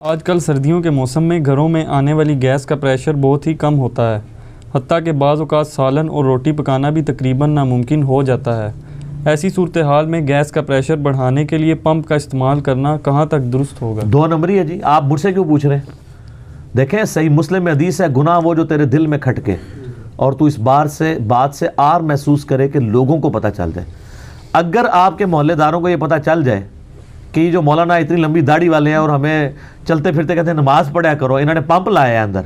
آج کل سردیوں کے موسم میں گھروں میں آنے والی گیس کا پریشر بہت ہی کم ہوتا ہے، حتیٰ کہ بعض اوقات سالن اور روٹی پکانا بھی تقریباً ناممکن ہو جاتا ہے۔ ایسی صورتحال میں گیس کا پریشر بڑھانے کے لیے پمپ کا استعمال کرنا کہاں تک درست ہوگا؟ 2 نمبری ہے جی، آپ مجھ سے کیوں پوچھ رہے ہیں؟ دیکھیں صحیح مسلم میں حدیث ہے، گناہ وہ جو تیرے دل میں کھٹکے اور تو اس بات سے آر محسوس کرے کہ لوگوں کو پتہ چل جائے۔ اگر آپ کے محلے داروں کو یہ پتہ چل جائے کہ یہ جو مولانا اتنی لمبی داڑھی والے ہیں اور ہمیں چلتے پھرتے کہتے ہیں نماز پڑھیا کرو، انہوں نے پمپ لایا ہے اندر،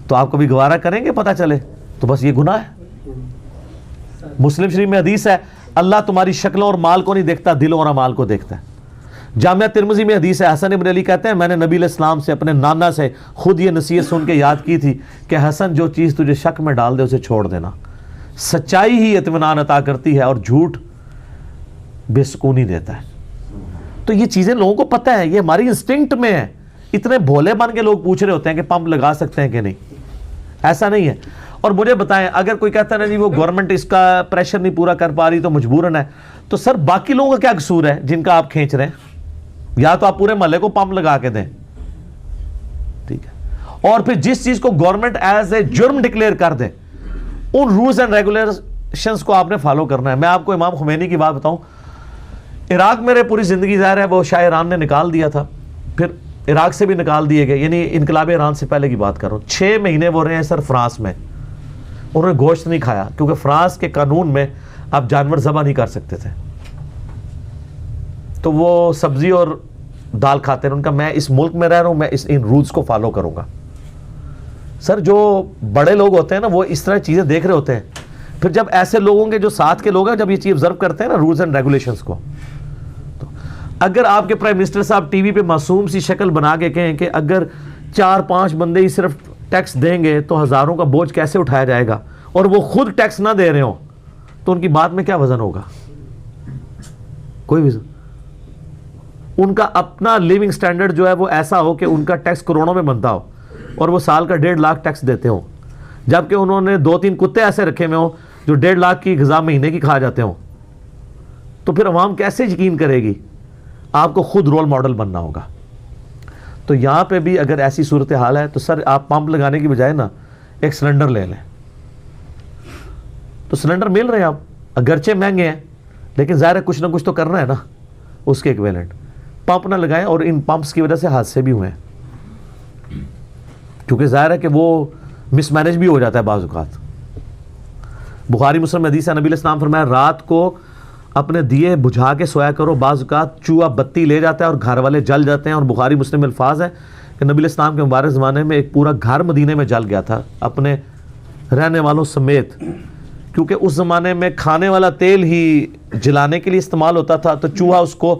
تو آپ کبھی گوارہ کریں گے پتہ چلے؟ تو بس یہ گناہ ہے۔ مسلم شریف میں حدیث ہے، اللہ تمہاری شکلوں اور مال کو نہیں دیکھتا، دلوں اور اعمال کو دیکھتا ہے۔ جامعہ ترمذی میں حدیث ہے، حسن ابن علی کہتے ہیں میں نے نبی علیہ السلام سے اپنے نانا سے خود یہ نصیحت سن کے یاد کی تھی کہ حسن جو چیز تجھے شک میں ڈال دے اسے چھوڑ دینا، سچائی ہی اطمینان عطا کرتی ہے اور جھوٹ بے سکونی دیتا ہے۔ تو یہ چیزیں لوگوں کو پتہ ہے، یہ ہماری انسٹنکٹ میں ہے۔ اتنے بھولے بن کے لوگ پوچھ رہے ہوتے ہیں کہ پمپ لگا سکتے ہیں کہ نہیں، ایسا نہیں ہے۔ اور مجھے بتائیں، اگر کوئی کہتا ہے جی وہ گورنمنٹ اس کا پریشر نہیں پورا کر پا رہی تو مجبوراً ہے، تو سر باقی لوگوں کا کیا قصور ہے جن کا آپ کھینچ رہے ہیں؟ یا تو آپ پورے محلے کو پمپ لگا کے دیں، ٹھیک ہے، اور پھر جس چیز کو گورنمنٹ ایز اے جرم ڈکلیئر کر دیں ان رولز اینڈ ریگولیشنز کو آپ نے فالو کرنا ہے۔ میں آپ کو امام خمینی کی بات بتاؤں، عراق میرے پوری زندگی ظاہر ہے وہ شاہ ایران نے نکال دیا تھا، پھر عراق سے بھی نکال دیے گئے، یعنی انقلاب ایران سے پہلے کی بات کر رہا ہوں۔ 6 مہینے وہ رہے ہیں سر فرانس میں، انہوں نے گوشت نہیں کھایا کیونکہ فرانس کے قانون میں آپ جانور ذبح نہیں کر سکتے تھے، تو وہ سبزی اور دال کھاتے ہیں۔ ان کا میں اس ملک میں رہ رہا ہوں، میں ان رولز کو فالو کروں گا۔ سر جو بڑے لوگ ہوتے ہیں نا وہ اس طرح چیزیں دیکھ رہے ہوتے ہیں، پھر جب ایسے لوگوں کے جو ساتھ کے لوگ ہیں جب یہ چیز آبزرو کرتے ہیں نا رولز اینڈ ریگولیشنز کو، تو اگر آپ کے پرائم منسٹر صاحب ٹی وی پہ معصوم سی شکل بنا کے کہیں کہ اگر 4-5 بندے ہی صرف ٹیکس دیں گے تو ہزاروں کا بوجھ کیسے اٹھایا جائے گا، اور وہ خود ٹیکس نہ دے رہے ہوں، تو ان کی بات میں کیا وزن ہوگا؟ کوئی وزن۔ ان کا اپنا لیونگ سٹینڈرڈ جو ہے وہ ایسا ہو کہ ان کا ٹیکس کروڑوں میں بنتا ہو اور وہ سال کا 1.5 لاکھ ٹیکس دیتے ہوں، جبکہ انہوں نے 2-3 کتے ایسے رکھے ہوئے ہوں جو 1.5 لاکھ کی غذا مہینے کی کھا جاتے ہوں، تو پھر عوام کیسے یقین کرے گی؟ آپ کو خود رول ماڈل بننا ہوگا۔ تو یہاں پہ بھی اگر ایسی صورتحال ہے تو سر آپ پمپ لگانے کی بجائے نا ایک سلنڈر لے لیں، تو سلنڈر مل رہے ہیں آپ، اگرچہ مہنگے ہیں لیکن ظاہر ہے کچھ نہ کچھ تو کرنا ہے نا اس کے ایکویلنٹ۔ پمپ نہ لگائیں، اور ان پمپس کی وجہ سے حادثے بھی ہوئے ہیں، کیونکہ ظاہر ہے کہ وہ مس مینج بھی ہو جاتا ہے بعض اوقات۔ بخاری مسلم حدیث ہے، نبی علیہ السلام فرمایا رات کو اپنے دیے بجھا کے سویا کرو، بعض اوقات چوہا بتی لے جاتا ہے اور گھر والے جل جاتے ہیں۔ اور بخاری مسلم الفاظ ہے کہ نبی علیہ السلام کے مبارک زمانے میں ایک پورا گھر مدینے میں جل گیا تھا اپنے رہنے والوں سمیت، کیونکہ اس زمانے میں کھانے والا تیل ہی جلانے کے لیے استعمال ہوتا تھا، تو چوہا اس کو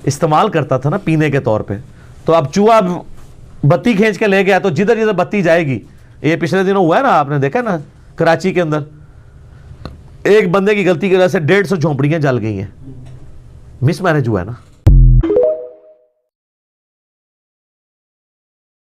استعمال کرتا تھا نا پینے کے طور پہ۔ تو اب چوہا بتی کھینچ کے لے گیا تو جدھر جدھر بتی جائے گی، یہ پچھلے دنوں ہوا ہے نا، آپ نے دیکھا نا کراچی کے اندر ایک بندے کی غلطی کی وجہ سے 150 جھونپڑیاں جل گئی ہیں، مس مینج ہوا ہے نا۔